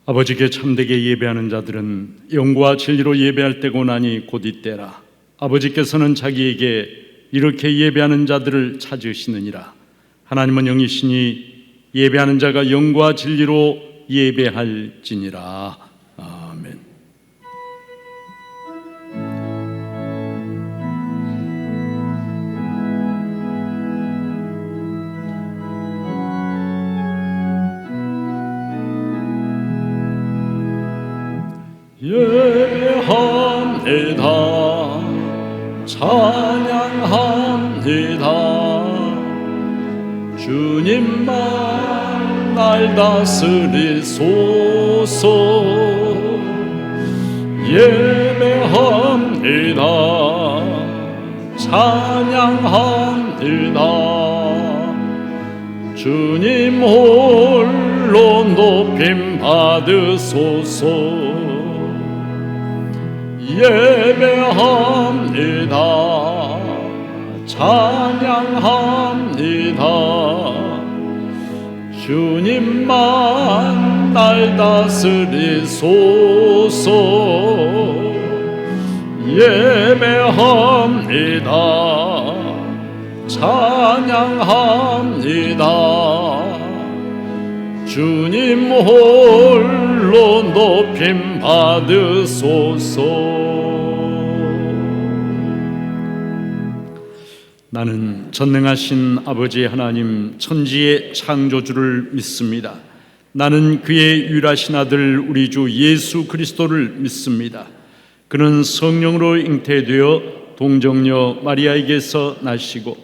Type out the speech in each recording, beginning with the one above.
아버지께 참되게 예배하는 자들은 영과 진리로 예배할 때고 나니 곧 이때라. 아버지께서는 자기에게 이렇게 예배하는 자들을 찾으시느니라. 하나님은 영이시니 예배하는 자가 영과 진리로 예배할지니라. 아멘. 예배합니다. 찬양합니다. 주님만 날 다스리소서. 예배합니다. 찬양합니다. 주님 홀로 높임 받으소서. 예배합니다. 찬양합니다. 주님만 날 다스리소서. 예배합니다. 찬양합니다. 주님 홀로 높임 받으소서. 나는 전능하신 아버지 하나님 천지의 창조주를 믿습니다. 나는 그의 유일하신 아들 우리 주 예수 그리스도를 믿습니다. 그는 성령으로 잉태되어 동정녀 마리아에게서 나시고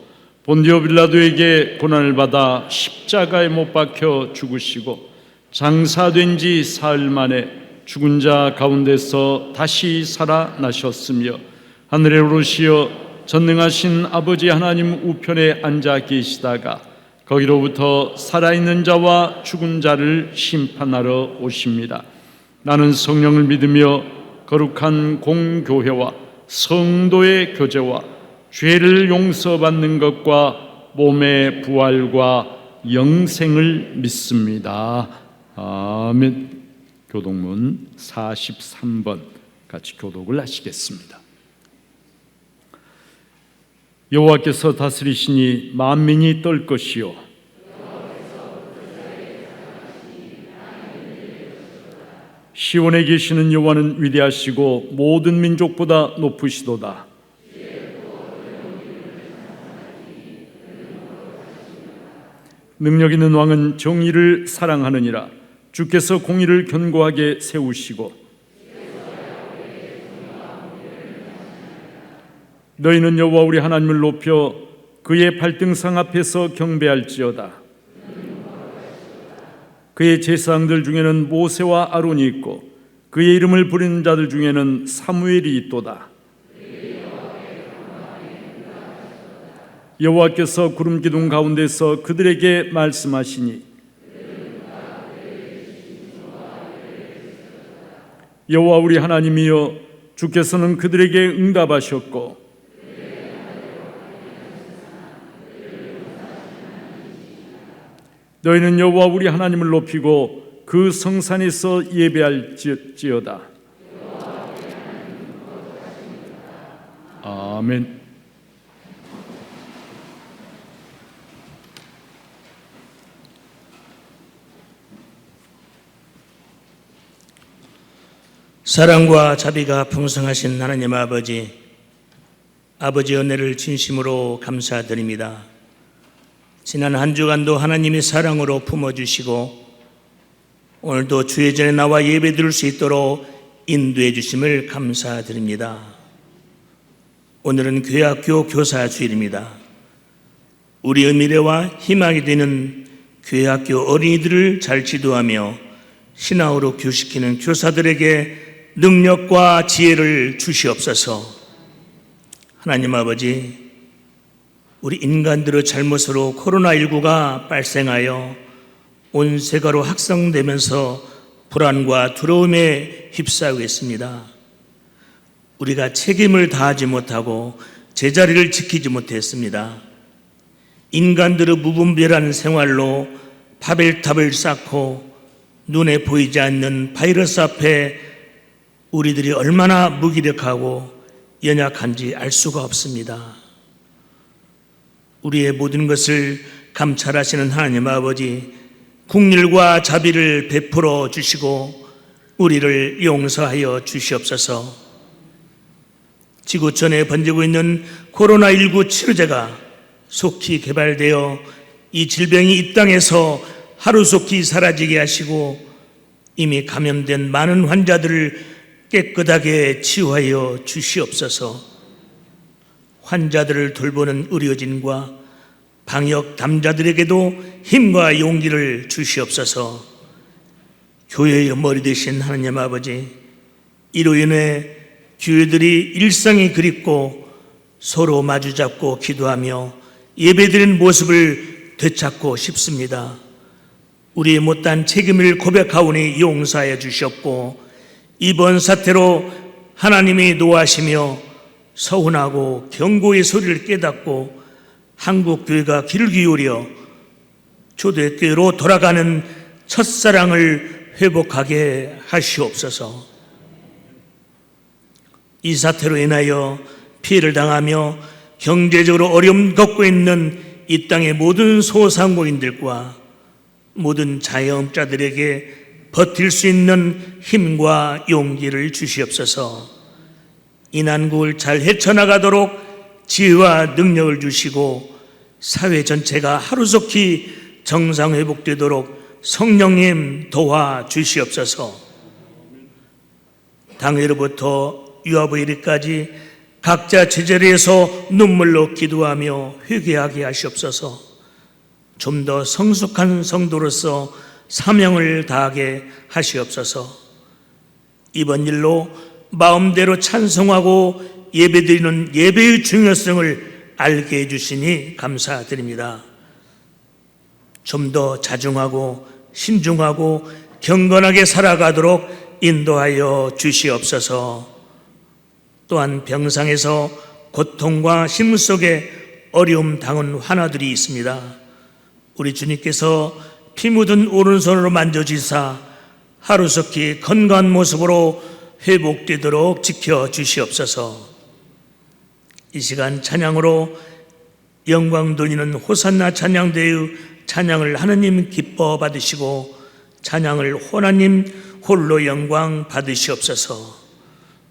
본디오 빌라도에게 고난을 받아 십자가에 못 박혀 죽으시고 장사된 지 사흘 만에 죽은 자 가운데서 다시 살아나셨으며 하늘에 오르시어 전능하신 아버지 하나님 우편에 앉아 계시다가 거기로부터 살아있는 자와 죽은 자를 심판하러 오십니다. 나는 성령을 믿으며 거룩한 공교회와 성도의 교제와 죄를 용서받는 것과 몸의 부활과 영생을 믿습니다. 아멘. 교독문 43번 같이 교독을 하시겠습니다. 여호와께서 다스리시니 만민이 떨 것이요 시온에 계시는 여호와는 위대하시고 모든 민족보다 높으시도다. 능력 있는 왕은 정의를 사랑하느니라. 주께서 공의를 견고하게 세우시고 너희는 여호와 우리 하나님을 높여 그의 발등상 앞에서 경배할지어다. 그의 제사장들 중에는 모세와 아론이 있고 그의 이름을 부르는 자들 중에는 사무엘이 있도다. 여호와께서 구름 기둥 가운데서 그들에게 말씀하시니 여호와 우리 하나님이여 주께서는 그들에게 응답하셨고 너희는 여호와 우리 하나님을 높이고 그 성산에서 예배할지어다. 아멘. 사랑과 자비가 풍성하신 하나님 아버지 은혜를 진심으로 감사드립니다. 지난 한 주간도 하나님이 사랑으로 품어주시고 오늘도 주의 전에 나와 예배드릴 수 있도록 인도해 주심을 감사드립니다. 오늘은 교회학교 교사 주일입니다. 우리의 미래와 희망이 되는 교회학교 어린이들을 잘 지도하며 신앙으로 교육시키는 교사들에게 능력과 지혜를 주시옵소서. 하나님 아버지, 우리 인간들의 잘못으로 코로나19가 발생하여 온 세계로 확산되면서 불안과 두려움에 휩싸이고 있습니다. 우리가 책임을 다하지 못하고 제자리를 지키지 못했습니다. 인간들의 무분별한 생활로 바벨탑을 쌓고 눈에 보이지 않는 바이러스 앞에 우리들이 얼마나 무기력하고 연약한지 알 수가 없습니다. 우리의 모든 것을 감찰하시는 하나님 아버지, 국률과 자비를 베풀어 주시고 우리를 용서하여 주시옵소서. 지구촌에 번지고 있는 코로나19 치료제가 속히 개발되어 이 질병이 이 땅에서 하루속히 사라지게 하시고 이미 감염된 많은 환자들을 깨끗하게 치유하여 주시옵소서. 환자들을 돌보는 의료진과 방역 담자들에게도 힘과 용기를 주시옵소서. 교회의 머리 되신 하나님 아버지, 이로 인해 교회들이 일상이 그립고 서로 마주잡고 기도하며 예배드리는 모습을 되찾고 싶습니다. 우리의 못한 책임을 고백하오니 용서하여 주셨고 이번 사태로 하나님이 노하시며 서운하고 경고의 소리를 깨닫고 한국교회가 귀를 기울여 초대교회로 돌아가는 첫사랑을 회복하게 하시옵소서. 이 사태로 인하여 피해를 당하며 경제적으로 어려움 겪고 있는 이 땅의 모든 소상공인들과 모든 자영업자들에게 버틸 수 있는 힘과 용기를 주시옵소서. 이 난국을 잘 헤쳐나가도록 지혜와 능력을 주시고 사회 전체가 하루속히 정상 회복되도록 성령님 도와주시옵소서. 당회로부터 유아부에 이르기까지 각자 제자리에서 눈물로 기도하며 회개하게 하시옵소서. 좀 더 성숙한 성도로서 사명을 다하게 하시옵소서. 이번 일로 마음대로 찬송하고 예배드리는 예배의 중요성을 알게 해주시니 감사드립니다. 좀 더 자중하고 신중하고 경건하게 살아가도록 인도하여 주시옵소서. 또한 병상에서 고통과 힘 속에 어려움 당한 환우들이 있습니다. 우리 주님께서 피 묻은 오른손으로 만져주사 하루속히 건강한 모습으로 회복되도록 지켜주시옵소서. 이 시간 찬양으로 영광 돌리는 호산나 찬양대의 찬양을 하느님 기뻐 받으시고 찬양을 하나님 홀로 영광 받으시옵소서.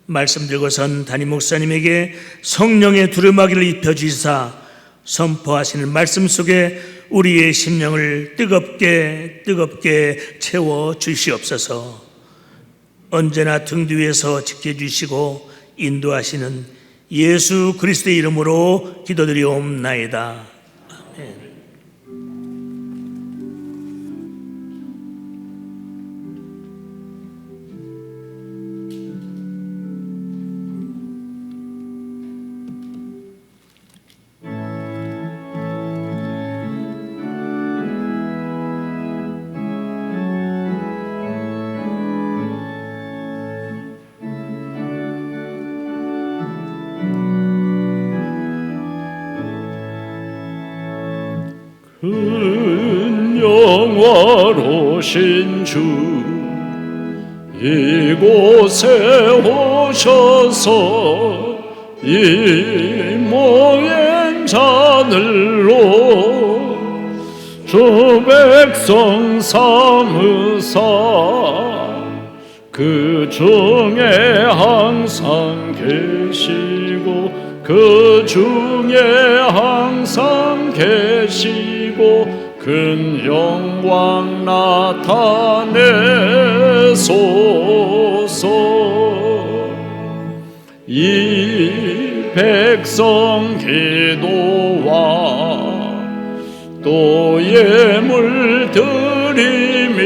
말씀 들고선 담임 목사님에게 성령의 두루마기를 입혀주시사 선포하시는 말씀 속에 우리의 심령을 뜨겁게 채워 주시옵소서. 언제나 등 뒤에서 지켜주시고 인도하시는 예수 그리스도의 이름으로 기도드리옵나이다. 아멘. 큰 영화로신 주 이곳에 오셔서 이 모행 자들로 주 백성 삼으사 그 중에 항상 계시고 그 중에 항상 계시고 큰 영광 나타내소서. 이 백성 기도와 또 예물 드림이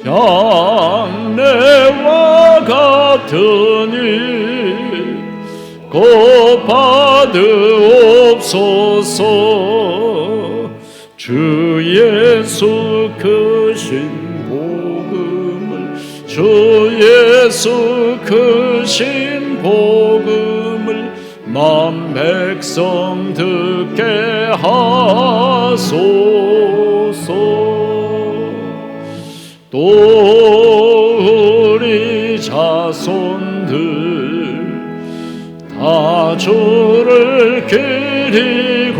향내와 같으니 곧 받으옵소서. 주 예수 크신 복음을 주 예수 크신 복음을 만 백성 듣게 하소서. 또 우리 자손들 다 주를 기리고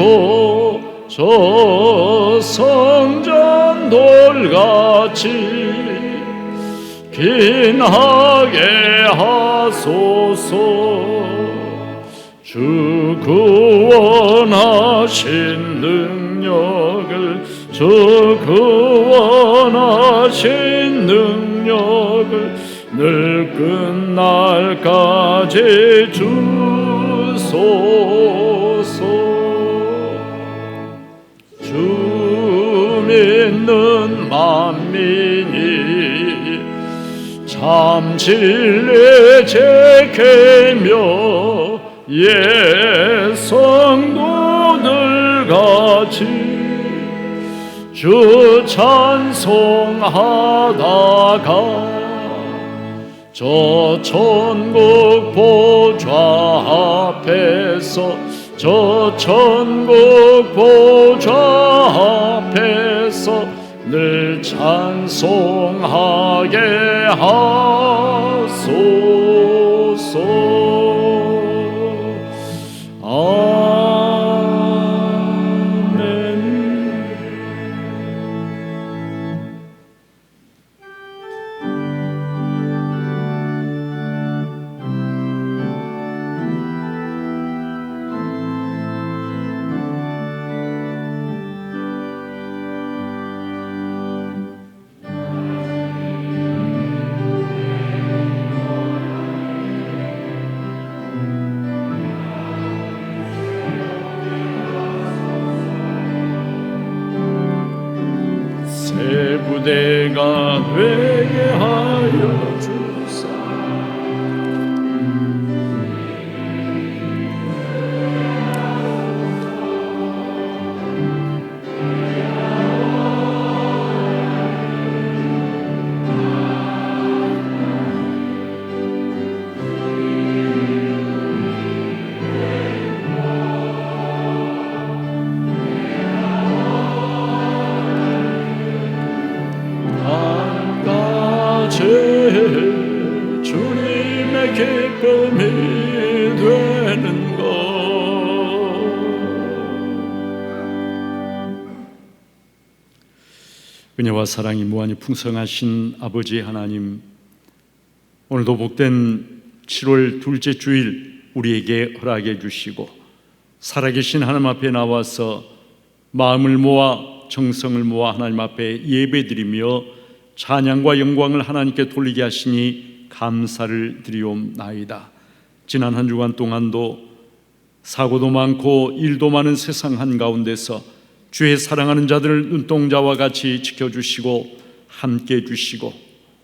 저 성전 돌같이 긴하게 하소서. 주 구원하신 능력을, 주 구원하신 능력을 늘 끝날까지 주소서. 주 믿는 만민이 참 진리 지키며 옛 성도들 같이 주 찬송하다가 저 천국 보좌 앞에서, 저 천국 보좌 앞에서 늘 찬송하게 하소서. 새 부대가 되게 하여 주사. 주님의 기쁨이 되는 것. 은혜와 사랑이 무한히 풍성하신 아버지 하나님, 오늘도 복된 7월 둘째 주일 우리에게 허락해 주시고 살아계신 하나님 앞에 나와서 마음을 모아 정성을 모아 하나님 앞에 예배드리며 찬양과 영광을 하나님께 돌리게 하시니 감사를 드리옵나이다. 지난 한 주간 동안도 사고도 많고 일도 많은 세상 한가운데서 주의 사랑하는 자들을 눈동자와 같이 지켜주시고 함께 해주시고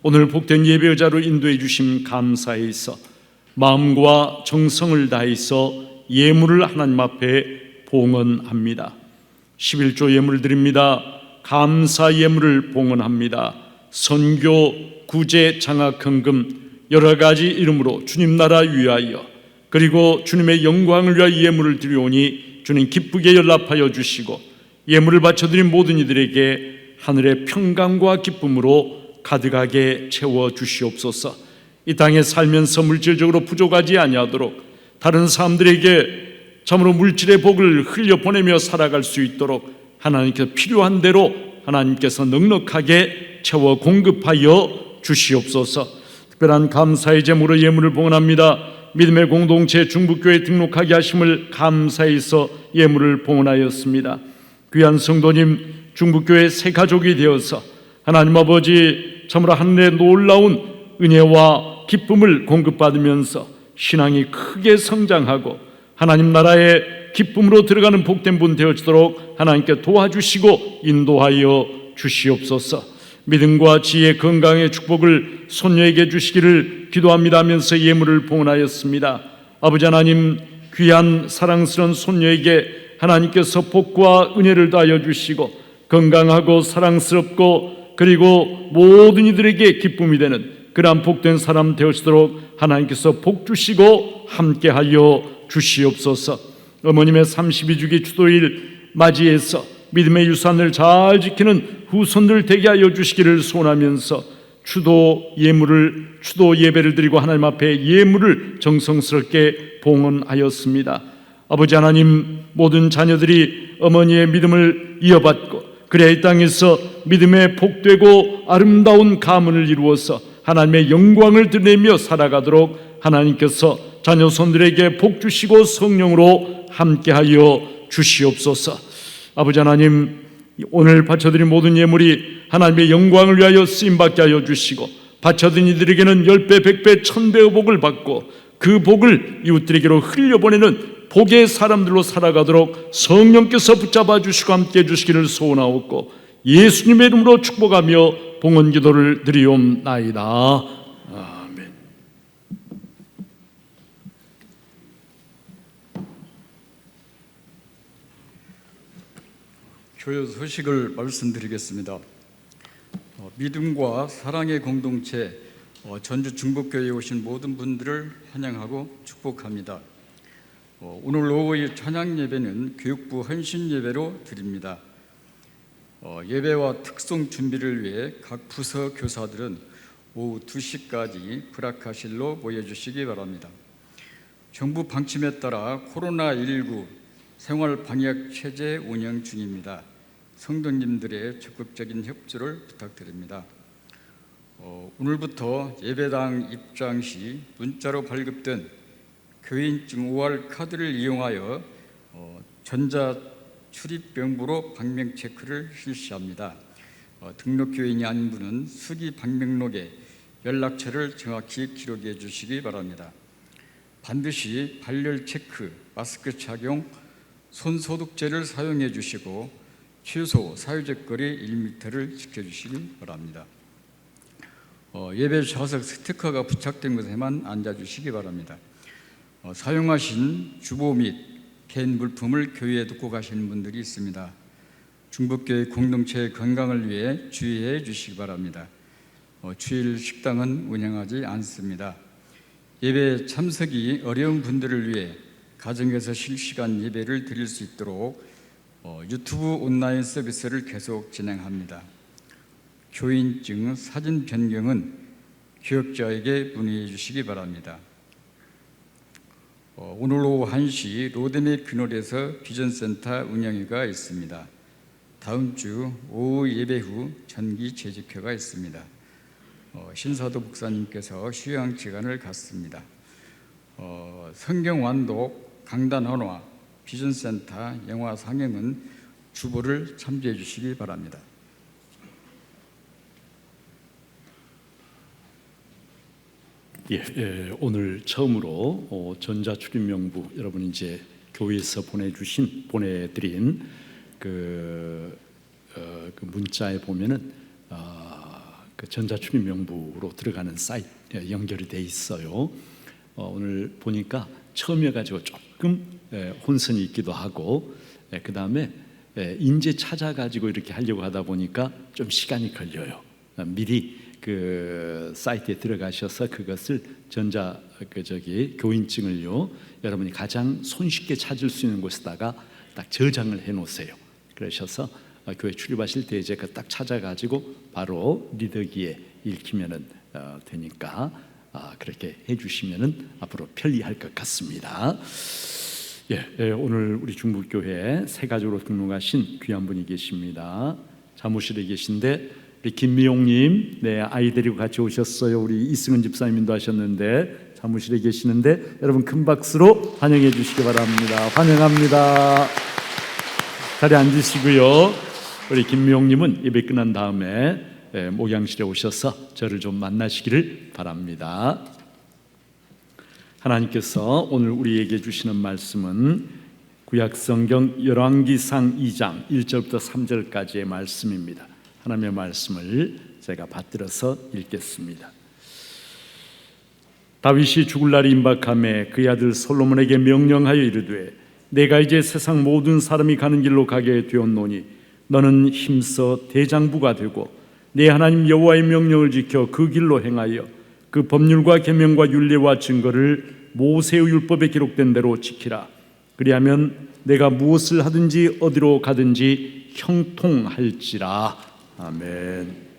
오늘 복된 예배 의자로 인도해 주심 감사에 있어 마음과 정성을 다해서 예물을 하나님 앞에 봉헌합니다. 11조 예물 드립니다. 감사 예물을 봉헌합니다. 선교, 구제, 장학, 헌금 여러 가지 이름으로 주님 나라 위하여 그리고 주님의 영광을 위하여 예물을 드리오니 주님 기쁘게 연락하여 주시고 예물을 바쳐드린 모든 이들에게 하늘의 평강과 기쁨으로 가득하게 채워 주시옵소서. 이 땅에 살면서 물질적으로 부족하지 아니하도록 다른 사람들에게 참으로 물질의 복을 흘려보내며 살아갈 수 있도록 하나님께서 필요한 대로 하나님께서 넉넉하게 채워 공급하여 주시옵소서. 특별한 감사의 제물로 예물을 봉헌합니다. 믿음의 공동체 중북교회 등록하게 하심을 감사해서 예물을 봉헌하였습니다. 귀한 성도님 중북교회 새 가족이 되어서 하나님 아버지 참으로 하늘의 놀라운 은혜와 기쁨을 공급받으면서 신앙이 크게 성장하고 하나님 나라의 기쁨으로 들어가는 복된 분 되어지도록 하나님께 도와주시고 인도하여 주시옵소서. 믿음과 지혜 건강의 축복을 손녀에게 주시기를 기도합니다 하면서 예물을 봉헌하였습니다. 아버지 하나님 귀한 사랑스러운 손녀에게 하나님께서 복과 은혜를 다하여 주시고 건강하고 사랑스럽고 그리고 모든 이들에게 기쁨이 되는 그러한 복된 사람 되어지도록 하나님께서 복 주시고 함께하여 주시옵소서. 어머님의 32주기 주도일 맞이해서 믿음의 유산을 잘 지키는 후손들 되게 하여 주시기를 소원하면서 추도 예배를 드리고 하나님 앞에 예물을 정성스럽게 봉헌하였습니다. 아버지 하나님, 모든 자녀들이 어머니의 믿음을 이어받고 그래야 이 땅에서 믿음의 복되고 아름다운 가문을 이루어서 하나님의 영광을 드리며 살아가도록 하나님께서 자녀 손들에게 복 주시고 성령으로 함께하여 주시옵소서. 아버지 하나님, 오늘 바쳐드린 모든 예물이 하나님의 영광을 위하여 쓰임받게 하여 주시고 바쳐드린 이들에게는 10배, 100배, 1000배의 복을 받고 그 복을 이웃들에게로 흘려보내는 복의 사람들로 살아가도록 성령께서 붙잡아 주시고 함께해 주시기를 소원하옵고 예수님의 이름으로 축복하며 봉헌 기도를 드리옵나이다. 아멘. 교회 소식을 말씀드리겠습니다. 믿음과 사랑의 공동체 전주 중복교회에 오신 모든 분들을 환영하고 축복합니다. 오늘 오후의 찬양 예배는 교육부 헌신 예배로 드립니다. 예배와 특송 준비를 위해 각 부서 교사들은 오후 2시까지 브라카실로 모여주시기 바랍니다. 정부 방침에 따라 코로나19 생활 방역 체제 운영 중입니다. 성도님들의 적극적인 협조를 부탁드립니다. 오늘부터 예배당 입장 시 문자로 발급된 교인증 OR 카드를 이용하여 전자 출입 명부로 방명 체크를 실시합니다. 등록 교인이 아닌 분은 수기 방명록에 연락처를 정확히 기록해 주시기 바랍니다. 반드시 발열 체크, 마스크 착용, 손 소독제를 사용해 주시고 최소 사회적 거리 1m를 지켜주시기 바랍니다. 예배 좌석 스티커가 부착된 곳에만 앉아주시기 바랍니다. 사용하신 주보 및 개인 물품을 교회에 두고 가시는 분들이 있습니다. 중복교회 공동체의 건강을 위해 주의해 주시기 바랍니다. 주일 식당은 운영하지 않습니다. 예배 참석이 어려운 분들을 위해 가정에서 실시간 예배를 드릴 수 있도록 유튜브 온라인 서비스를 계속 진행합니다. 교인증 사진 변경은 기억자에게 문의해 주시기 바랍니다. 오늘 오후 1시 로데메 귀놀에서 비전센터 운영회가 있습니다. 다음 주 오후 예배 후 전기 재직회가 있습니다. 신사도 목사님께서 휴양 기간을 갖습니다. 성경 완독, 강단 헌화, 비전센터 영화 상영은 주보를 참조해 주시기 바랍니다. 오늘 처음으로 전자 출입 명부 여러분 이제 교회에서 보내드린 그 문자에 보면은 그 전자 출입 명부로 들어가는 사이트 연결이 돼 있어요. 오늘 보니까 처음이어 가지고 조금 혼선이 있기도 하고 그 다음에 인제 찾아가지고 이렇게 하려고 하다 보니까 좀 시간이 걸려요. 미리 그 사이트에 들어가셔서 그것을 교인증을요 여러분이 가장 손쉽게 찾을 수 있는 곳에다가 딱 저장을 해 놓으세요. 그러셔서 교회 출입하실 때 이제 그 딱 찾아가지고 바로 리더기에 읽히면은 되니까 그렇게 해주시면은 앞으로 편리할 것 같습니다. 오늘 우리 중북교회 새 가족으로 등록하신 귀한 분이 계십니다. 사무실에 계신데 우리 김미용님, 아이 데리고 같이 오셨어요. 우리 이승은 집사님도 하셨는데 사무실에 계시는데 여러분 큰 박수로 환영해 주시기 바랍니다. 환영합니다. 자리에 앉으시고요. 우리 김미용님은 예배 끝난 다음에 목양실에 오셔서 저를 좀 만나시기를 바랍니다. 하나님께서 오늘 우리에게 주시는 말씀은 구약성경 열왕기상 2장 1절부터 3절까지의 말씀입니다. 하나님의 말씀을 제가 받들어서 읽겠습니다. 다윗이 죽을 날이 임박하매 그의 아들 솔로몬에게 명령하여 이르되 내가 이제 세상 모든 사람이 가는 길로 가게 되었노니 너는 힘써 대장부가 되고 내 하나님 여호와의 명령을 지켜 그 길로 행하여 그 법률과 계명과 율례와 증거를 모세의 율법에 기록된 대로 지키라. 그리하면 내가 무엇을 하든지 어디로 가든지 형통할지라. 아멘.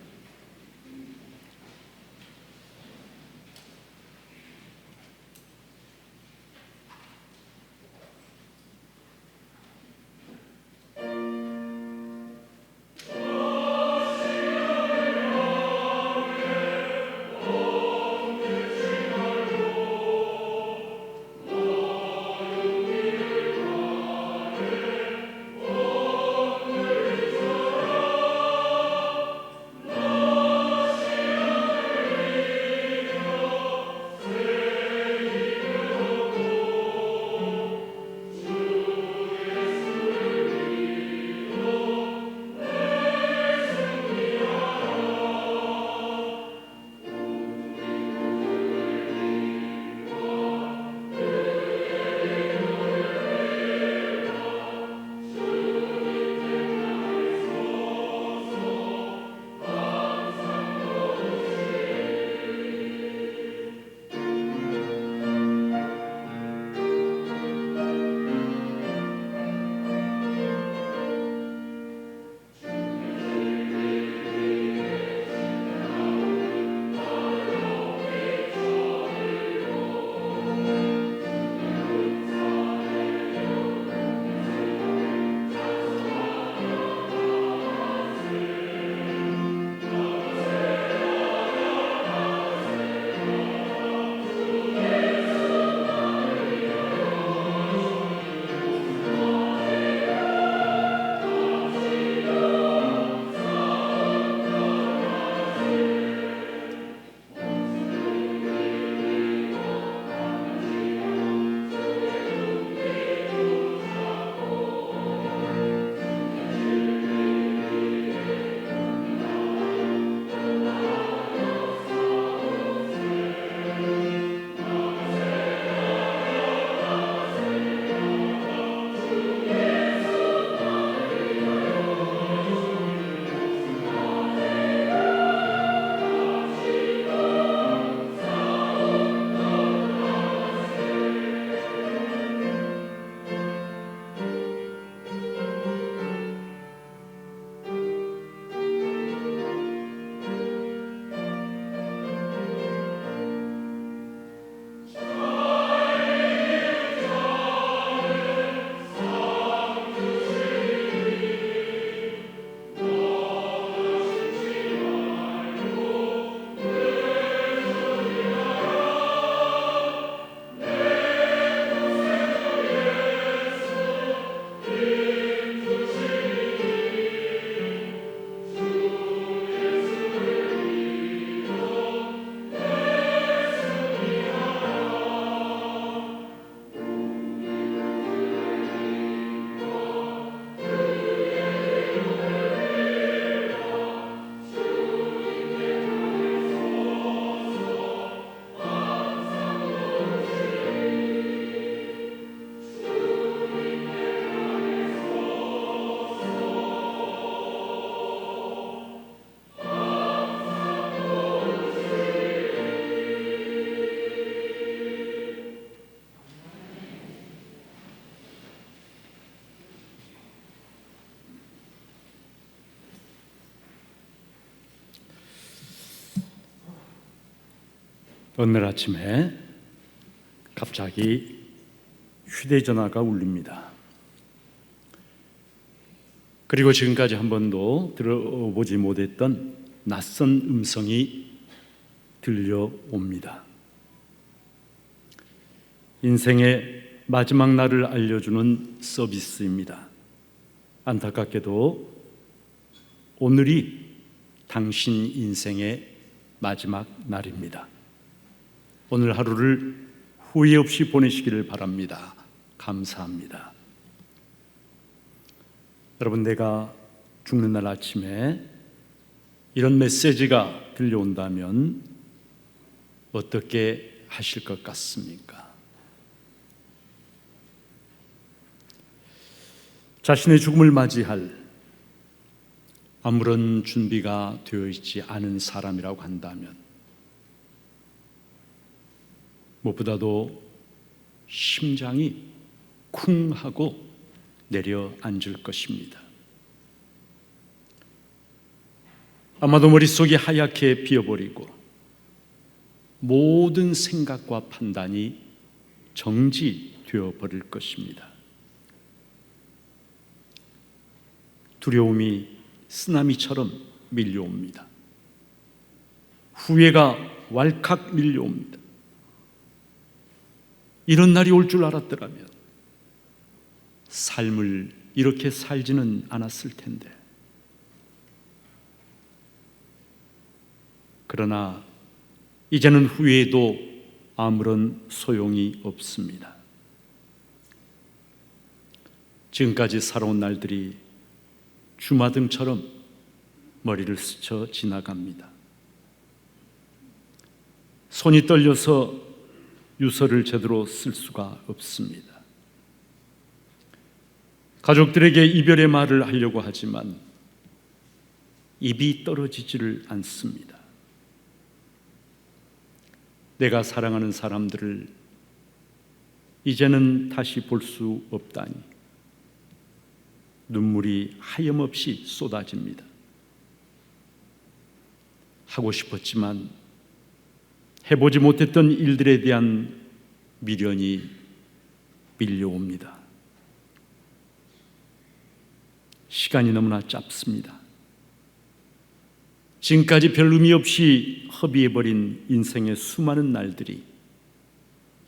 어느 날 아침에 갑자기 휴대전화가 울립니다. 그리고 지금까지 한 번도 들어보지 못했던 낯선 음성이 들려옵니다. 인생의 마지막 날을 알려주는 서비스입니다. 안타깝게도 오늘이 당신 인생의 마지막 날입니다. 오늘 하루를 후회 없이 보내시기를 바랍니다. 감사합니다. 여러분, 내가 죽는 날 아침에 이런 메시지가 들려온다면 어떻게 하실 것 같습니까? 자신의 죽음을 맞이할 아무런 준비가 되어 있지 않은 사람이라고 한다면 무엇보다도 심장이 쿵 하고 내려앉을 것입니다. 아마도 머릿속이 하얗게 비어버리고 모든 생각과 판단이 정지되어 버릴 것입니다. 두려움이 쓰나미처럼 밀려옵니다. 후회가 왈칵 밀려옵니다. 이런 날이 올 줄 알았더라면 삶을 이렇게 살지는 않았을 텐데. 그러나 이제는 후회해도 아무런 소용이 없습니다. 지금까지 살아온 날들이 주마등처럼 머리를 스쳐 지나갑니다. 손이 떨려서 유서를 제대로 쓸 수가 없습니다. 가족들에게 이별의 말을 하려고 하지만 입이 떨어지지를 않습니다. 내가 사랑하는 사람들을 이제는 다시 볼 수 없다니 눈물이 하염없이 쏟아집니다. 하고 싶었지만 해보지 못했던 일들에 대한 미련이 밀려옵니다. 시간이 너무나 짧습니다. 지금까지 별 의미 없이 허비해버린 인생의 수많은 날들이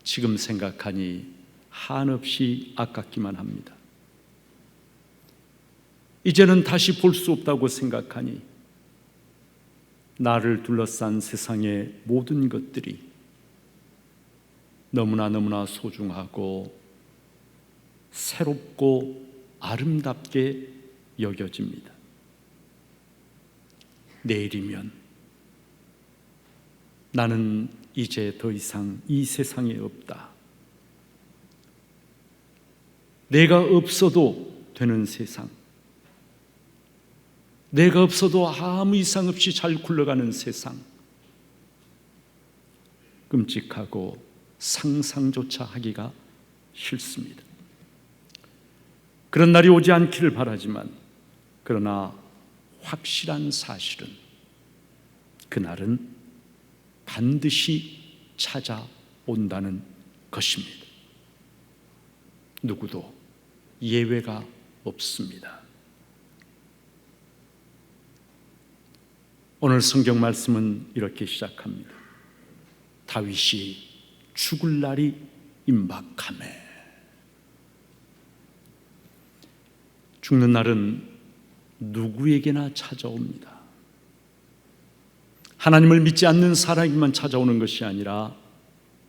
지금 생각하니 한없이 아깝기만 합니다. 이제는 다시 볼 수 없다고 생각하니 나를 둘러싼 세상의 모든 것들이 너무나 소중하고 새롭고 아름답게 여겨집니다. 내일이면 나는 이제 더 이상 이 세상에 없다. 내가 없어도 되는 세상, 내가 없어도 아무 이상 없이 잘 굴러가는 세상, 끔찍하고 상상조차 하기가 싫습니다. 그런 날이 오지 않기를 바라지만, 그러나 확실한 사실은 그날은 반드시 찾아온다는 것입니다. 누구도 예외가 없습니다. 오늘 성경 말씀은 이렇게 시작합니다. 다윗이 죽을 날이 임박하매. 죽는 날은 누구에게나 찾아옵니다. 하나님을 믿지 않는 사람에게만 찾아오는 것이 아니라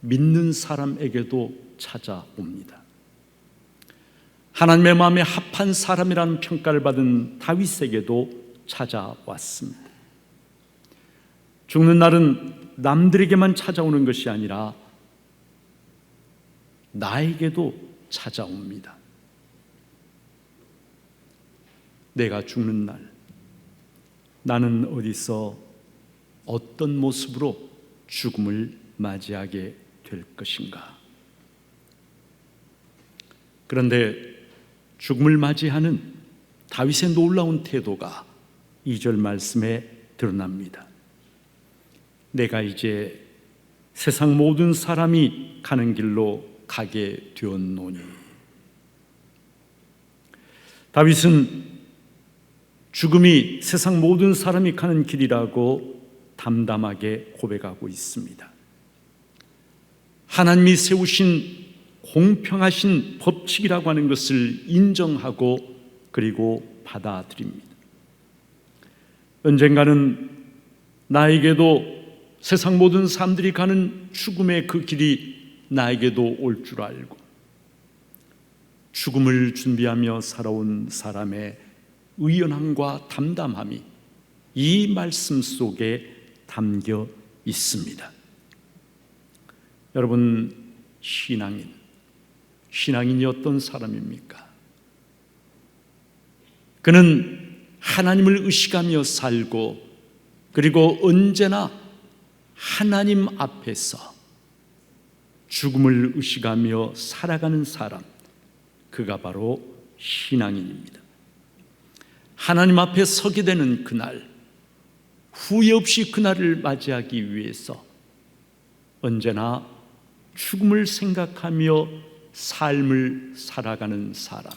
믿는 사람에게도 찾아옵니다. 하나님의 마음에 합한 사람이라는 평가를 받은 다윗에게도 찾아왔습니다. 죽는 날은 남들에게만 찾아오는 것이 아니라 나에게도 찾아옵니다. 내가 죽는 날, 나는 어디서 어떤 모습으로 죽음을 맞이하게 될 것인가? 그런데 죽음을 맞이하는 다윗의 놀라운 태도가 2절 말씀에 드러납니다. 내가 이제 세상 모든 사람이 가는 길로 가게 되었노니. 다윗은 죽음이 세상 모든 사람이 가는 길이라고 담담하게 고백하고 있습니다. 하나님이 세우신 공평하신 법칙이라고 하는 것을 인정하고 그리고 받아들입니다. 언젠가는 나에게도 세상 모든 사람들이 가는 죽음의 그 길이 나에게도 올 줄 알고 죽음을 준비하며 살아온 사람의 의연함과 담담함이 이 말씀 속에 담겨 있습니다. 여러분, 신앙인이 어떤 사람입니까? 그는 하나님을 의식하며 살고 그리고 언제나 하나님 앞에서 죽음을 의식하며 살아가는 사람, 그가 바로 신앙인입니다. 하나님 앞에 서게 되는 그날, 후회 없이 그날을 맞이하기 위해서 언제나 죽음을 생각하며 삶을 살아가는 사람,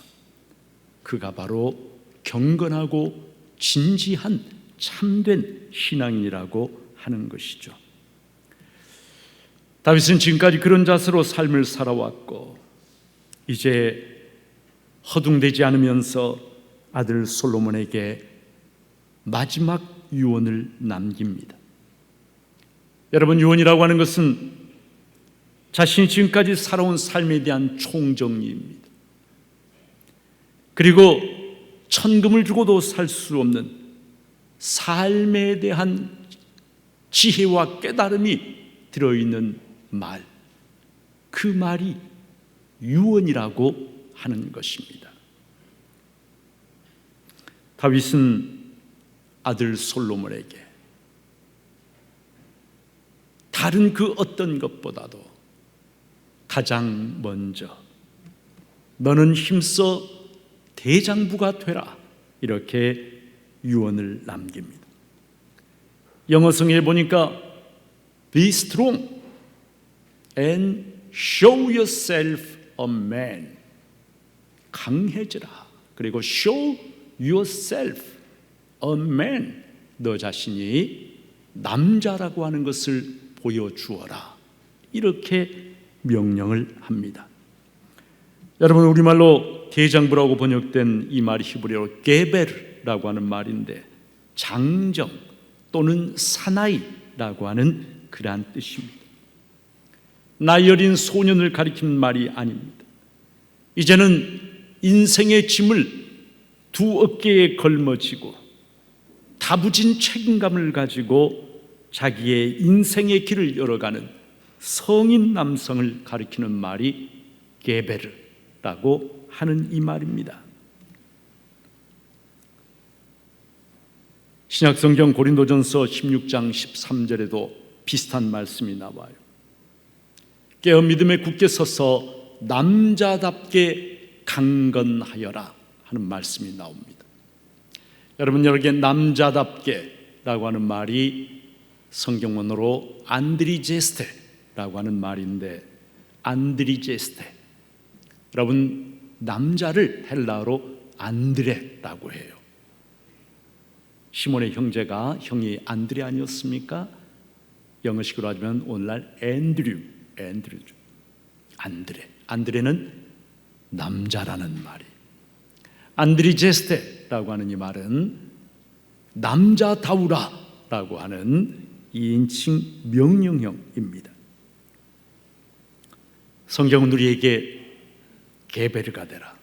그가 바로 경건하고 진지한 참된 신앙인이라고 하는 것이죠. 다윗은 지금까지 그런 자세로 삶을 살아왔고 이제 허둥대지 않으면서 아들 솔로몬에게 마지막 유언을 남깁니다. 여러분, 유언이라고 하는 것은 자신이 지금까지 살아온 삶에 대한 총정리입니다. 그리고 천금을 주고도 살 수 없는 삶에 대한 지혜와 깨달음이 들어있는 말, 그 말이 유언이라고 하는 것입니다. 다윗은 아들 솔로몬에게 다른 그 어떤 것보다도 가장 먼저 너는 힘써 대장부가 되라, 이렇게 유언을 남깁니다. 영어성에 보니까 Be strong and show yourself a man. 강해지라. 그리고 show yourself a man. 너 자신이 남자라고 하는 것을 보여주어라. 이렇게 명령을 합니다. 여러분, 우리말로 대장부라고 번역된 이 말이 히브리어로 게베르라고 하는 말인데 장정 또는 사나이라고 하는 그러한 뜻입니다. 나이 어린 소년을 가리키는 말이 아닙니다. 이제는 인생의 짐을 두 어깨에 걸머쥐고 다부진 책임감을 가지고 자기의 인생의 길을 열어가는 성인 남성을 가리키는 말이 게베르라고 하는 이 말입니다. 신약성경 고린도전서 16장 13절에도 비슷한 말씀이 나와요. 깨어 믿음에 굳게 서서 남자답게 강건하여라 하는 말씀이 나옵니다. 여러분, 여기에 남자답게라고 하는 말이 성경문으로 안드리제스테라고 하는 말인데, 안드리제스테, 여러분, 남자를 헬라어로 안드레라고 해요. 시몬의 형제가 형이 안드레 아니었습니까? 영어식으로 하면 오늘날 앤드류죠. 안드레는 남자라는 말이. 안드리제스테라고 하는 이 말은 남자다우라라고 하는 2인칭 명령형입니다. 성경은 우리에게 게베르가 되라,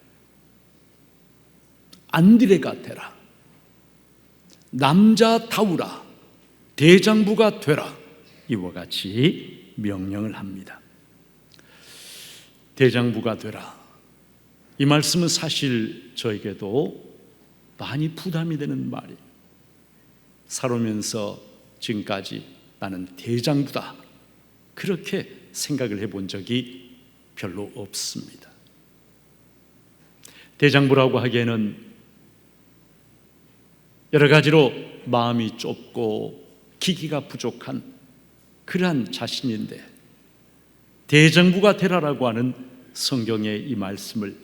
안드레가 되라, 남자다우라, 대장부가 되라, 이와 같이 명령을 합니다. 대장부가 되라, 이 말씀은 사실 저에게도 많이 부담이 되는 말이에요. 살아오면서 지금까지 나는 대장부다, 그렇게 생각을 해본 적이 별로 없습니다. 대장부라고 하기에는 여러 가지로 마음이 좁고 기기가 부족한 그러한 자신인데, 대장부가 되라라고 하는 성경의 이 말씀을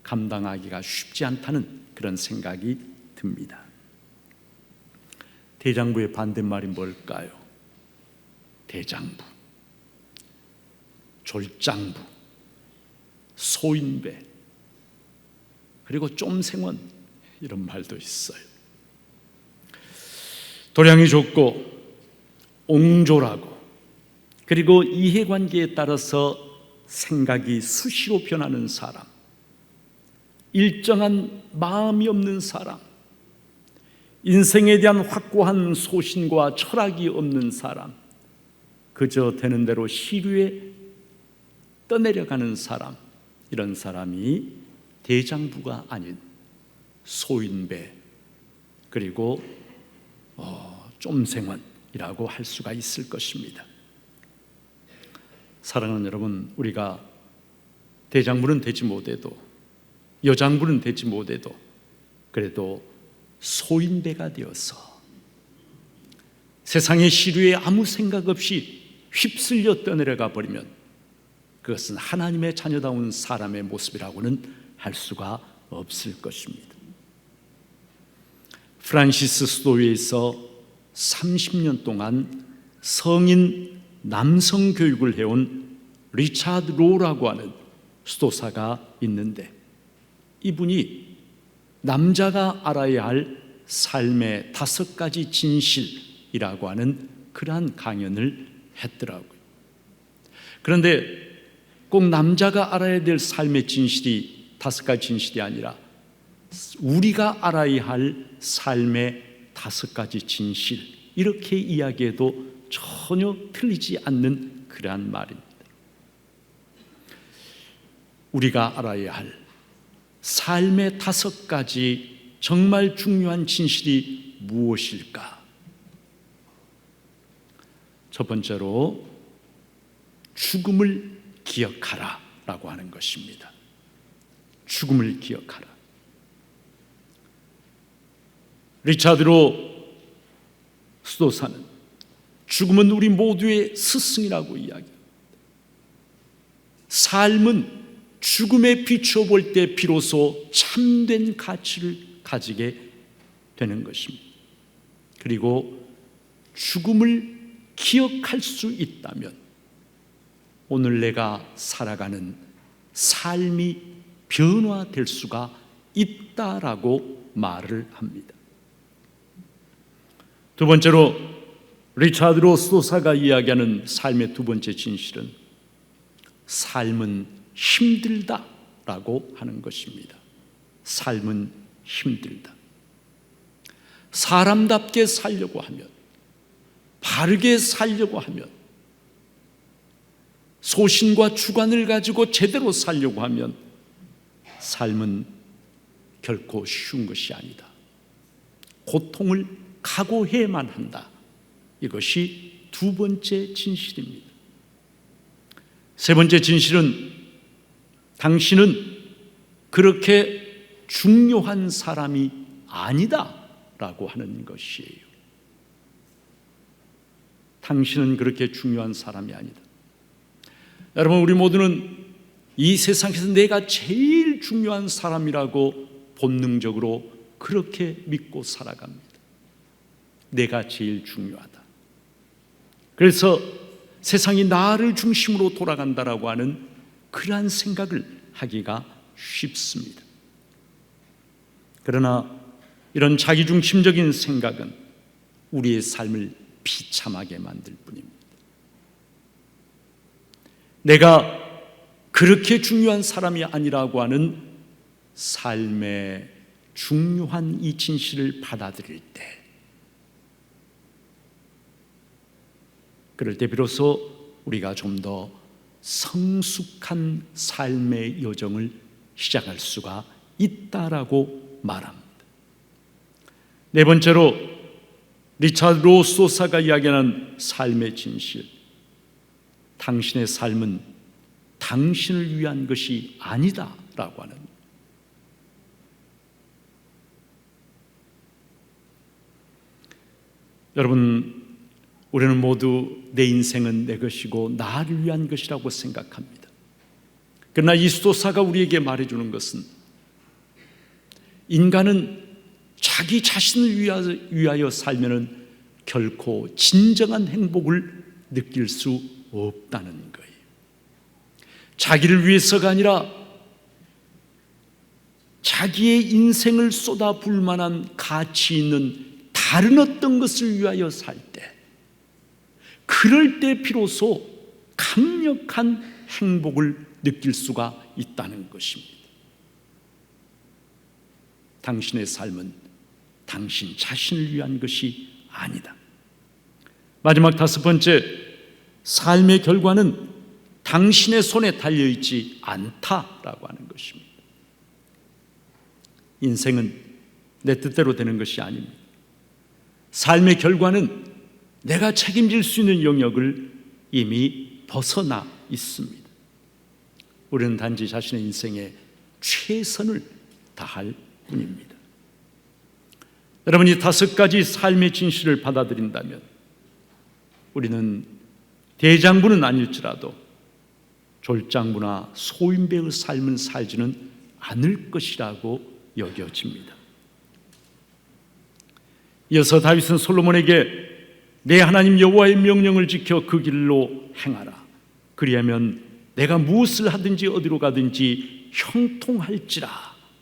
감당하기가 쉽지 않다는 그런 생각이 듭니다. 대장부의 반대말이 뭘까요? 대장부, 졸장부, 소인배, 그리고 쫌생원, 이런 말도 있어요. 도량이 좁고 옹졸하고, 그리고 이해관계에 따라서 생각이 수시로 변하는 사람, 일정한 마음이 없는 사람, 인생에 대한 확고한 소신과 철학이 없는 사람, 그저 되는 대로 시류에 떠내려가는 사람, 이런 사람이 대장부가 아닌 소인배, 그리고 쫌생원이라고 할 수가 있을 것입니다. 사랑하는 여러분, 우리가 대장부는 되지 못해도, 여장부는 되지 못해도, 그래도 소인배가 되어서 세상의 시류에 아무 생각 없이 휩쓸려 떠내려가 버리면 그것은 하나님의 자녀다운 사람의 모습이라고는 할 수가 없을 것입니다. 프란시스 수도회에서 30년 동안 성인 남성 교육을 해온 리차드 로라고 하는 수도사가 있는데, 이분이 남자가 알아야 할 삶의 5가지 진실이라고 하는 그러한 강연을 했더라고요. 그런데 꼭 남자가 알아야 될 삶의 진실이 5가지 진실이 아니라 우리가 알아야 할 삶의 5가지 진실, 이렇게 이야기해도 전혀 틀리지 않는 그러한 말입니다. 우리가 알아야 할 삶의 5가지 정말 중요한 진실이 무엇일까? 첫 번째로 죽음을 기억하라 라고 하는 것입니다. 죽음을 기억하라. 리차드 로 수도사는 죽음은 우리 모두의 스승이라고 이야기합니다. 삶은 죽음에 비춰볼 때 비로소 참된 가치를 가지게 되는 것입니다. 그리고 죽음을 기억할 수 있다면 오늘 내가 살아가는 삶이 변화될 수가 있다라고 말을 합니다. 두 번째로 리차드 로 수도사가 이야기하는 삶의 두 번째 진실은 삶은 힘들다라고 하는 것입니다. 삶은 힘들다. 사람답게 살려고 하면, 바르게 살려고 하면, 소신과 주관을 가지고 제대로 살려고 하면 삶은 결코 쉬운 것이 아니다. 고통을 각오해야만 한다. 이것이 두 번째 진실입니다. 세 번째 진실은 당신은 그렇게 중요한 사람이 아니다 라고 하는 것이에요. 당신은 그렇게 중요한 사람이 아니다. 여러분, 우리 모두는 이 세상에서 내가 제일 중요한 사람이라고 본능적으로 그렇게 믿고 살아갑니다. 내가 제일 중요하다. 그래서 세상이 나를 중심으로 돌아간다라고 하는 그러한 생각을 하기가 쉽습니다. 그러나 이런 자기중심적인 생각은 우리의 삶을 비참하게 만들 뿐입니다. 내가 그렇게 중요한 사람이 아니라고 하는 삶의 중요한 이 진실을 받아들일 때, 그럴 때 비로소 우리가 좀 더 성숙한 삶의 여정을 시작할 수가 있다라고 말합니다. 네 번째로 리차드 로 수도사가 이야기하는 삶의 진실, 당신의 삶은 당신을 위한 것이 아니다라고 하는, 여러분, 우리는 모두 내 인생은 내 것이고 나를 위한 것이라고 생각합니다. 그러나 이 수도사가 우리에게 말해주는 것은 인간은 자기 자신을 위하여 살면은 결코 진정한 행복을 느낄 수 없다는 거예요. 자기를 위해서가 아니라 자기의 인생을 쏟아부을 만한 가치 있는 다른 어떤 것을 위하여 살 때, 그럴 때 비로소 강력한 행복을 느낄 수가 있다는 것입니다. 당신의 삶은 당신 자신을 위한 것이 아니다. 마지막 다섯 번째, 삶의 결과는 당신의 손에 달려있지 않다라고 하는 것입니다. 인생은 내 뜻대로 되는 것이 아닙니다. 삶의 결과는 내가 책임질 수 있는 영역을 이미 벗어나 있습니다. 우리는 단지 자신의 인생에 최선을 다할 뿐입니다. 여러분이 5가지 삶의 진실을 받아들인다면 우리는 대장부는 아닐지라도 졸장부나 소인배의 삶을 살지는 않을 것이라고 여겨집니다. 이어서 다윗은 솔로몬에게 내 하나님 여호와의 명령을 지켜 그 길로 행하라. 그리하면 내가 무엇을 하든지 어디로 가든지 형통할지라.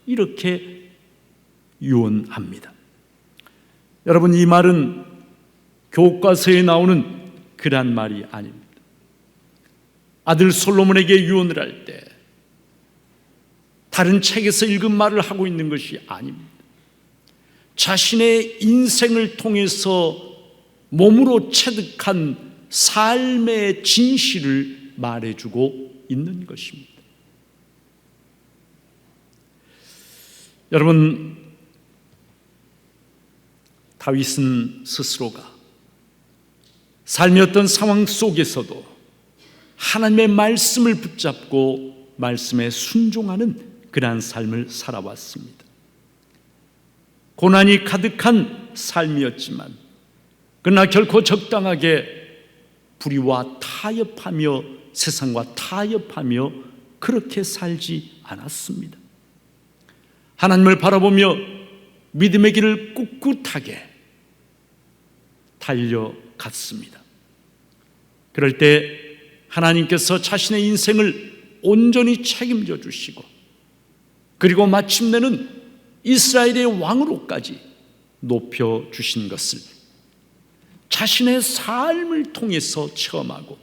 이렇게 유언합니다. 여러분, 이 말은 교과서에 나오는 그런 말이 아닙니다. 아들 솔로몬에게 유언을 할 때 다른 책에서 읽은 말을 하고 있는 것이 아닙니다. 자신의 인생을 통해서 몸으로 체득한 삶의 진실을 말해주고 있는 것입니다. 여러분, 다윗은 스스로가 삶의 어떤 상황 속에서도 하나님의 말씀을 붙잡고 말씀에 순종하는 그러한 삶을 살아왔습니다. 고난이 가득한 삶이었지만 그러나 결코 적당하게 불의와 타협하며 세상과 타협하며 그렇게 살지 않았습니다. 하나님을 바라보며 믿음의 길을 꿋꿋하게 달려갔습니다. 그럴 때 하나님께서 자신의 인생을 온전히 책임져 주시고 그리고 마침내는 이스라엘의 왕으로까지 높여주신 것을 자신의 삶을 통해서 체험하고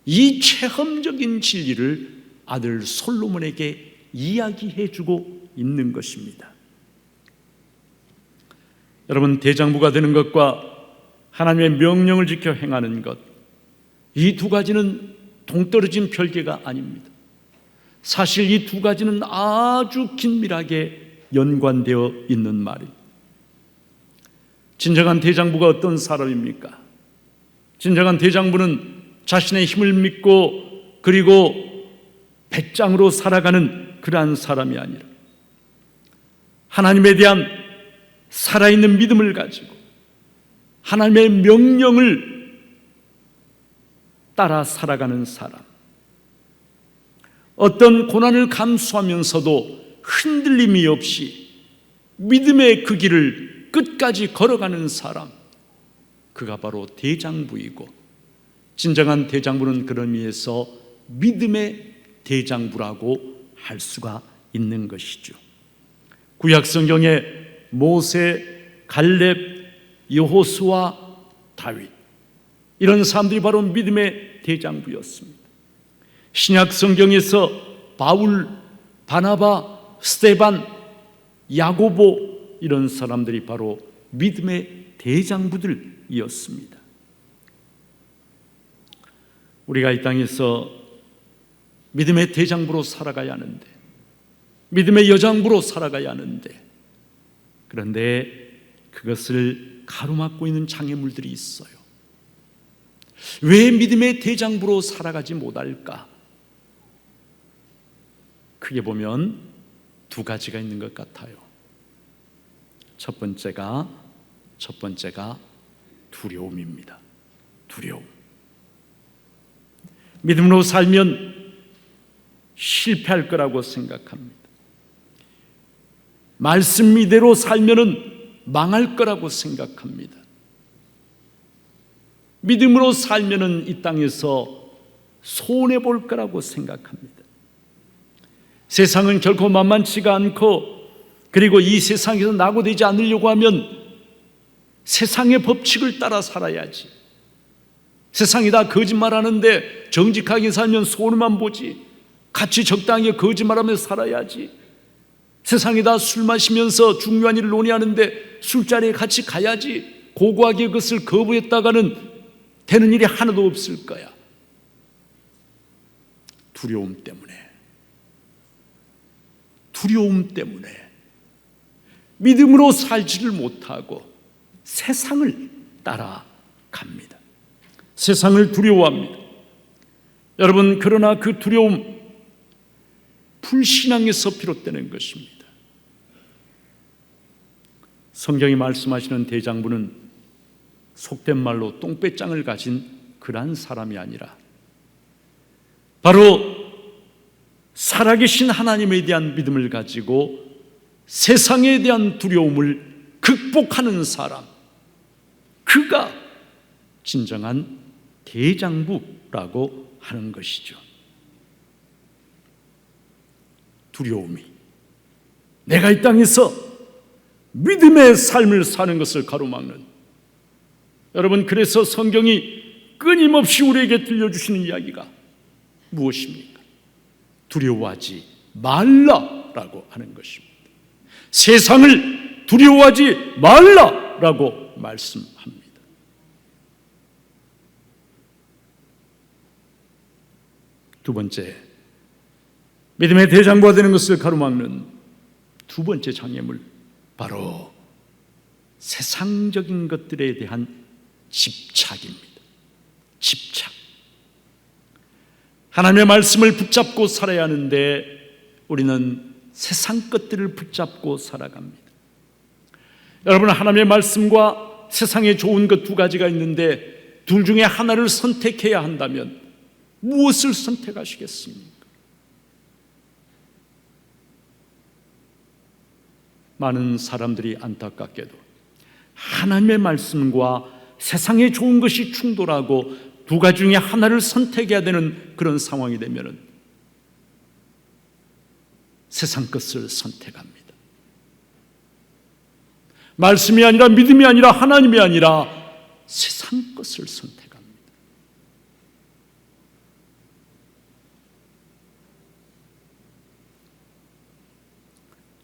이 체험적인 진리를 아들 솔로몬에게 이야기해주고 있는 것입니다. 여러분, 대장부가 되는 것과 하나님의 명령을 지켜 행하는 것, 이 두 가지는 동떨어진 별개가 아닙니다. 사실 이 두 가지는 아주 긴밀하게 연관되어 있는 말입니다. 진정한 대장부가 어떤 사람입니까? 진정한 대장부는 자신의 힘을 믿고 그리고 배짱으로 살아가는 그러한 사람이 아니라 하나님에 대한 살아있는 믿음을 가지고 하나님의 명령을 따라 살아가는 사람, 어떤 고난을 감수하면서도 흔들림이 없이 믿음의 그 길을 끝까지 걸어가는 사람, 그가 바로 대장부이고 진정한 대장부는 그런 의미에서 믿음의 대장부라고 할 수가 있는 것이죠. 구약 성경에 모세, 갈렙, 여호수아, 다윗, 이런 사람들이 바로 믿음의 대장부였습니다. 신약 성경에서 바울, 바나바, 스데반, 야고보, 이런 사람들이 바로 믿음의 대장부들이었습니다. 우리가 이 땅에서 믿음의 대장부로 살아가야 하는데, 믿음의 여장부로 살아가야 하는데, 그런데 그것을 가로막고 있는 장애물들이 있어요. 왜 믿음의 대장부로 살아가지 못할까? 크게 보면 두 가지가 있는 것 같아요. 첫 번째가 두려움입니다. 두려움. 믿음으로 살면 실패할 거라고 생각합니다. 말씀 이대로 살면은 망할 거라고 생각합니다. 믿음으로 살면은 이 땅에서 손해 볼 거라고 생각합니다. 세상은 결코 만만치가 않고, 그리고 이 세상에서 낙오되지 않으려고 하면 세상의 법칙을 따라 살아야지. 세상이 다 거짓말하는데 정직하게 살면 손해만 보지. 같이 적당히 거짓말하면서 살아야지. 세상이 다 술 마시면서 중요한 일을 논의하는데 술자리에 같이 가야지. 고고하게 그것을 거부했다가는 되는 일이 하나도 없을 거야. 두려움 때문에 믿음으로 살지를 못하고 세상을 따라갑니다. 세상을 두려워합니다. 여러분, 그러나 그 두려움, 불신앙에서 비롯되는 것입니다. 성경이 말씀하시는 대장부는 속된 말로 똥배짱을 가진 그러한 사람이 아니라 바로 살아계신 하나님에 대한 믿음을 가지고 세상에 대한 두려움을 극복하는 사람, 그가 진정한 대장부라고 하는 것이죠. 두려움이 내가 이 땅에서 믿음의 삶을 사는 것을 가로막는, 여러분, 그래서 성경이 끊임없이 우리에게 들려주시는 이야기가 무엇입니까? 두려워하지 말라라고 하는 것입니다. 세상을 두려워하지 말라라고 말씀합니다. 두 번째, 믿음의 대장부가 되는 것을 가로막는 두 번째 장애물, 바로 세상적인 것들에 대한 집착입니다. 집착. 하나님의 말씀을 붙잡고 살아야 하는데 우리는 세상 것들을 붙잡고 살아갑니다. 여러분, 하나님의 말씀과 세상에 좋은 것 두 가지가 있는데 둘 중에 하나를 선택해야 한다면 무엇을 선택하시겠습니까? 많은 사람들이 안타깝게도 하나님의 말씀과 세상에 좋은 것이 충돌하고 두 가지 중에 하나를 선택해야 되는 그런 상황이 되면 세상 것을 선택합니다. 말씀이 아니라, 믿음이 아니라, 하나님이 아니라 세상 것을 선택합니다.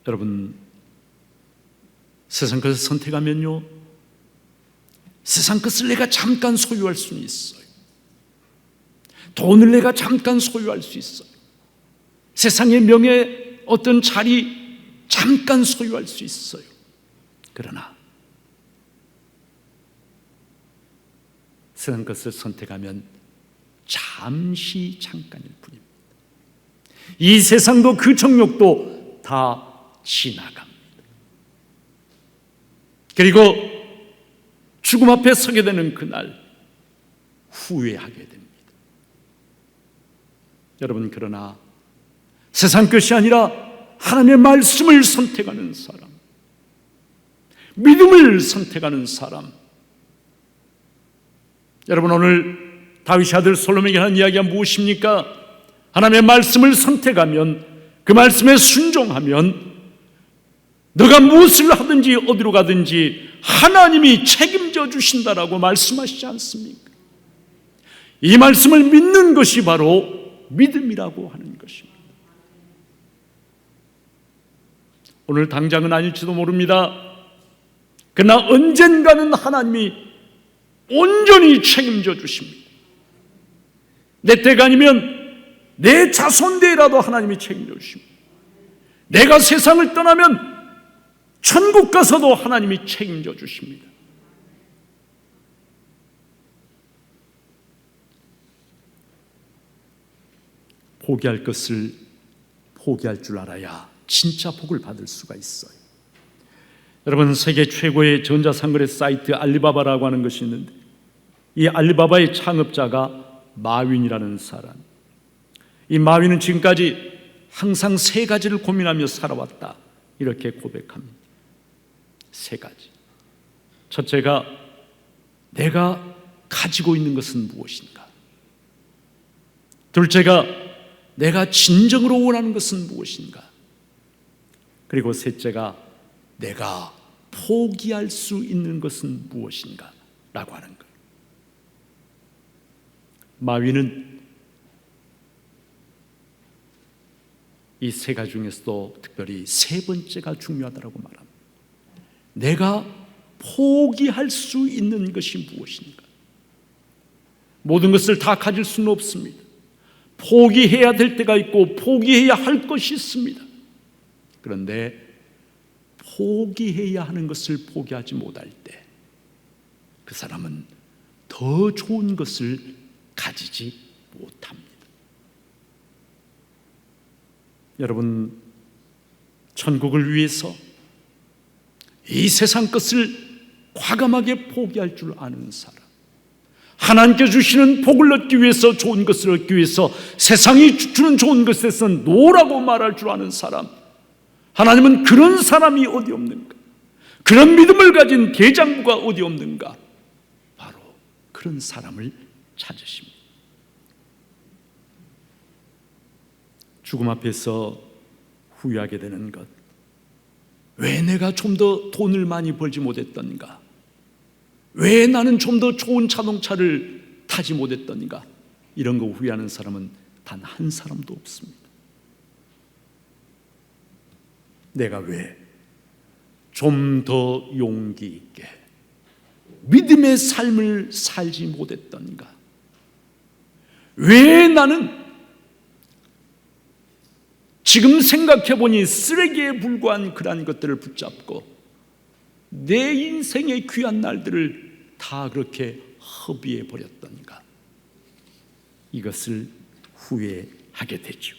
여러분, 세상 것을 선택하면요, 세상 것을 내가 잠깐 소유할 수는 있어요. 돈을 내가 잠깐 소유할 수 있어요. 세상의 명예, 어떤 자리 잠깐 소유할 수 있어요. 그러나 세상 것을 선택하면 잠시 잠깐일 뿐입니다. 이 세상도 그 정욕도 다 지나갑니다. 그리고 죽음 앞에 서게 되는 그날 후회하게 됩니다. 여러분, 그러나 세상 것이 아니라 하나님의 말씀을 선택하는 사람, 믿음을 선택하는 사람, 여러분, 오늘 다윗의 아들 솔로몬에게 하는 이야기가 무엇입니까? 하나님의 말씀을 선택하면, 그 말씀에 순종하면 너가 무엇을 하든지 어디로 가든지 하나님이 책임져 주신다라고 말씀하시지 않습니까? 이 말씀을 믿는 것이 바로 믿음이라고 하는 것입니다. 오늘 당장은 아닐지도 모릅니다. 그러나 언젠가는 하나님이 온전히 책임져 주십니다. 내 때가 아니면 내 자손 때라도 하나님이 책임져 주십니다. 내가 세상을 떠나면 천국 가서도 하나님이 책임져 주십니다. 포기할 것을 포기할 줄 알아야 진짜 복을 받을 수가 있어요. 여러분, 세계 최고의 전자상거래 사이트 알리바바라고 하는 것이 있는데, 이 알리바바의 창업자가 마윈이라는 사람, 이 마윈은 지금까지 항상 세 가지를 고민하며 살아왔다, 이렇게 고백합니다. 세 가지. 첫째가 내가 가지고 있는 것은 무엇인가? 둘째가 내가 진정으로 원하는 것은 무엇인가? 그리고 셋째가 내가 포기할 수 있는 것은 무엇인가? 라고 하는 거예요. 마윈은 이 세 가지 중에서도 특별히 세 번째가 중요하다고 말합니다. 내가 포기할 수 있는 것이 무엇인가? 모든 것을 다 가질 수는 없습니다. 포기해야 될 때가 있고 포기해야 할 것이 있습니다. 그런데 포기해야 하는 것을 포기하지 못할 때 그 사람은 더 좋은 것을 가지지 못합니다. 여러분, 천국을 위해서 이 세상 것을 과감하게 포기할 줄 아는 사람, 하나님께 주시는 복을 얻기 위해서, 좋은 것을 얻기 위해서 세상이 주는 좋은 것에서 노라고 말할 줄 아는 사람, 하나님은 그런 사람이 어디 없는가? 그런 믿음을 가진 대장부가 어디 없는가? 바로 그런 사람을 찾으십니다. 죽음 앞에서 후회하게 되는 것, 왜 내가 좀 더 돈을 많이 벌지 못했던가? 왜 나는 좀 더 좋은 자동차를 타지 못했던가? 이런 거 후회하는 사람은 단 한 사람도 없습니다. 내가 왜 좀 더 용기 있게 믿음의 삶을 살지 못했던가? 왜 나는 지금 생각해보니 쓰레기에 불과한 그러한 것들을 붙잡고 내 인생의 귀한 날들을 다 그렇게 허비해 버렸던가? 이것을 후회하게 되죠.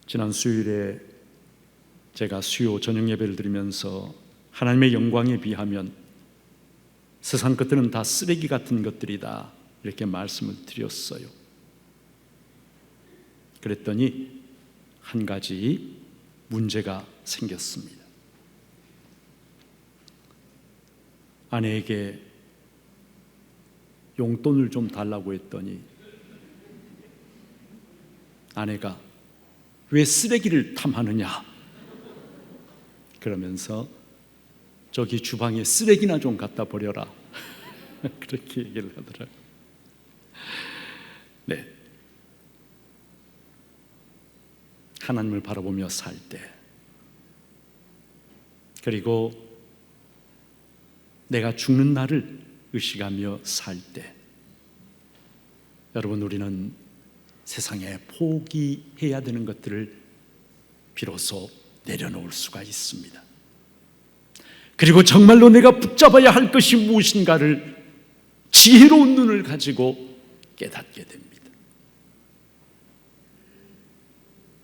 지난 수요일에 제가 수요 저녁 예배를 드리면서 하나님의 영광에 비하면 세상 것들은 다 쓰레기 같은 것들이다, 이렇게 말씀을 드렸어요. 그랬더니 한 가지 문제가 생겼습니다. 아내에게 용돈을 좀 달라고 했더니 아내가 왜 쓰레기를 탐하느냐 그러면서 저기 주방에 쓰레기나 좀 갖다 버려라 그렇게 얘기를 하더라고요. 네, 하나님을 바라보며 살 때, 그리고 내가 죽는 날을 의식하며 살 때, 여러분, 우리는 세상에 포기해야 되는 것들을 비로소 내려놓을 수가 있습니다. 그리고 정말로 내가 붙잡아야 할 것이 무엇인가를 지혜로운 눈을 가지고 깨닫게 됩니다.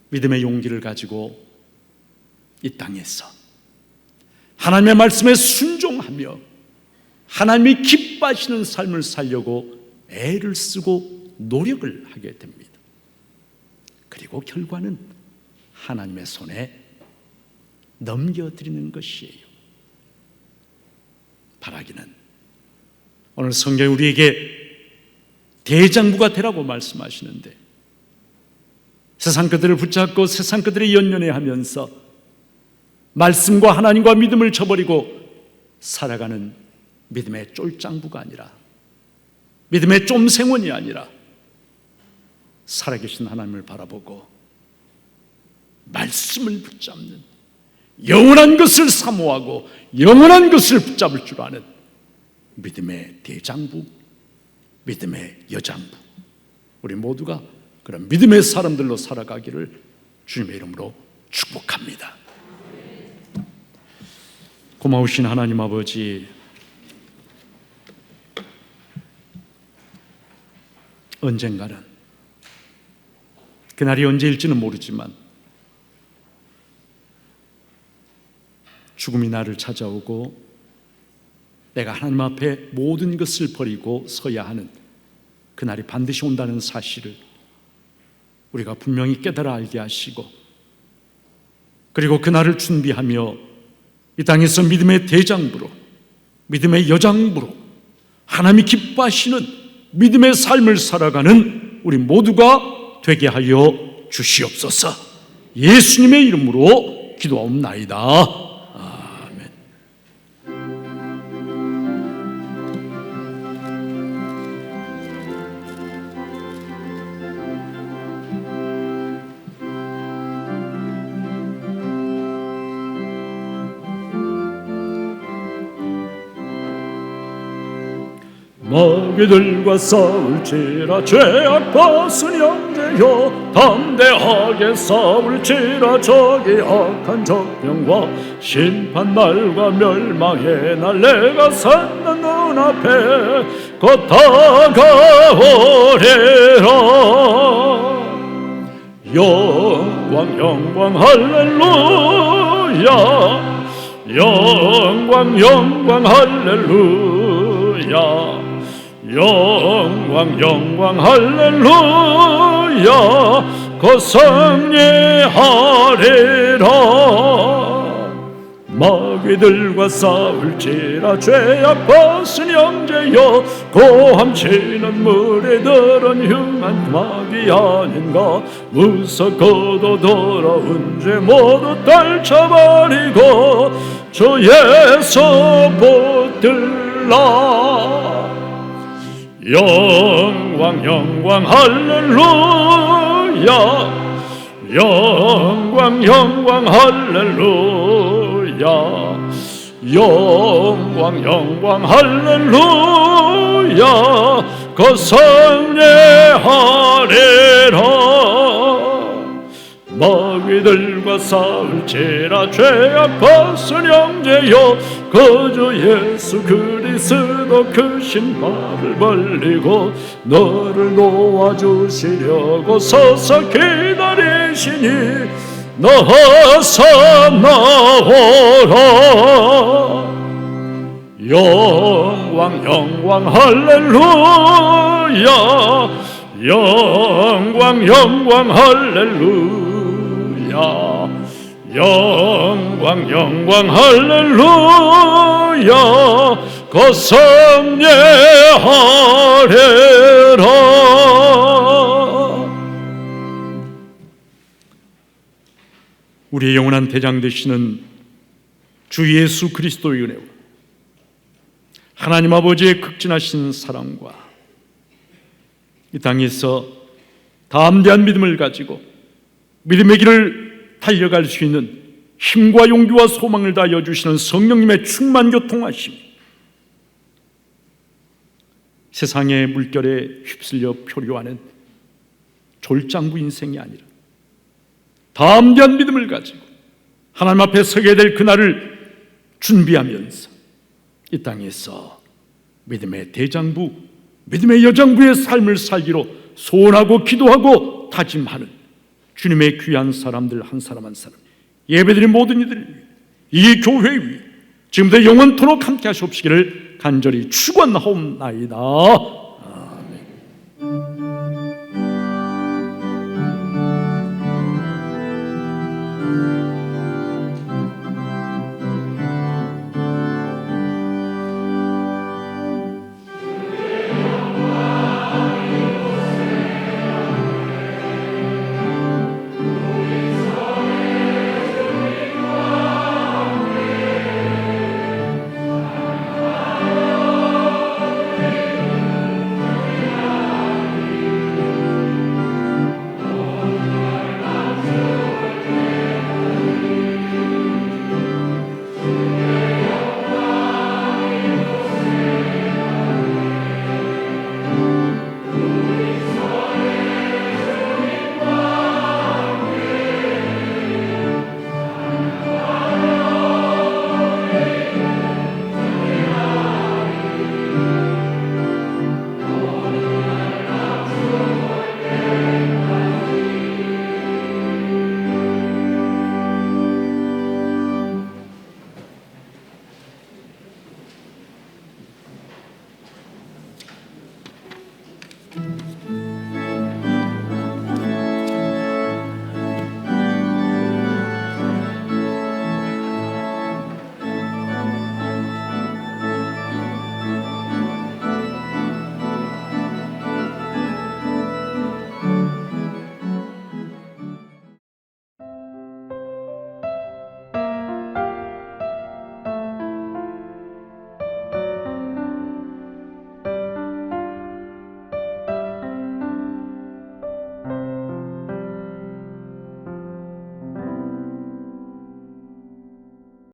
믿음의 용기를 가지고 이 땅에서 하나님의 말씀에 순종하며 하나님이 기뻐하시는 삶을 살려고 애를 쓰고 노력을 하게 됩니다. 그리고 결과는 하나님의 손에 넘겨드리는 것이에요. 바라기는 오늘 성경이 우리에게 대장부가 되라고 말씀하시는데, 세상 것들을 붙잡고 세상 것들에 연연해하면서 말씀과 하나님과 믿음을 저버리고 살아가는 믿음의 쫄장부가 아니라, 믿음의 쫌생원이 아니라 살아계신 하나님을 바라보고 말씀을 붙잡는, 영원한 것을 사모하고 영원한 것을 붙잡을 줄 아는 믿음의 대장부, 믿음의 여장부, 우리 모두가 그런 믿음의 사람들로 살아가기를 주님의 이름으로 축복합니다. 고마우신 하나님 아버지, 언젠가는, 그날이 언제일지는 모르지만 죽음이 나를 찾아오고 내가 하나님 앞에 모든 것을 버리고 서야 하는 그날이 반드시 온다는 사실을 우리가 분명히 깨달아 알게 하시고, 그리고 그날을 준비하며 이 땅에서 믿음의 대장부로, 믿음의 여장부로 하나님이 기뻐하시는 믿음의 삶을 살아가는 우리 모두가 되게 하여 주시옵소서. 예수님의 이름으로 기도하옵나이다. 마귀들과 싸울지라 죄악 벗은 형제여, 담대하게 싸울지라 저기 악한 적병과 심판날과 멸망의 날, 내가 섰는 눈앞에 곧 다가오리라. 영광 영광 할렐루야, 영광 영광 할렐루야. 영광 영광 할렐루야 거성례하리라. 마귀들과 싸울지라 죄악 벗은 형제여 고함치는 무리들은 흉한 마귀 아닌가. 무섭고도 돌아온 죄 모두 떨쳐버리고 주예수 붙들라. 영광 영광 할렐루야 영광 영광 할렐루야 영광 영광 할렐루야 거성례하리라. 마귀들과 싸울지라 죄악 벗은 형제여 거저 예수 그리스도 그 신발을 벌리고 너를 놓아주시려고 서서 기다리시니 너서 나오라. 영광 영광 할렐루야 영광 영광 할렐루야 영광 영광 할렐루야 거성례하리라. 우리의 영원한 대장 되시는 주 예수 그리스도의 은혜와 하나님 아버지의 극진하신 사랑과 이 땅에서 담대한 믿음을 가지고 믿음의 길을 달려갈 수 있는 힘과 용기와 소망을 다하여 주시는 성령님의 충만 교통하심, 세상의 물결에 휩쓸려 표류하는 졸장부 인생이 아니라 담대한 믿음을 가지고 하나님 앞에 서게 될 그날을 준비하면서 이 땅에서 믿음의 대장부, 믿음의 여장부의 삶을 살기로 소원하고 기도하고 다짐하는 주님의 귀한 사람들 한 사람 한 사람, 예배드린 모든 이들 위해, 이 교회 위해 지금부터 영원토록 함께 하시옵시기를 간절히 축원하옵나이다.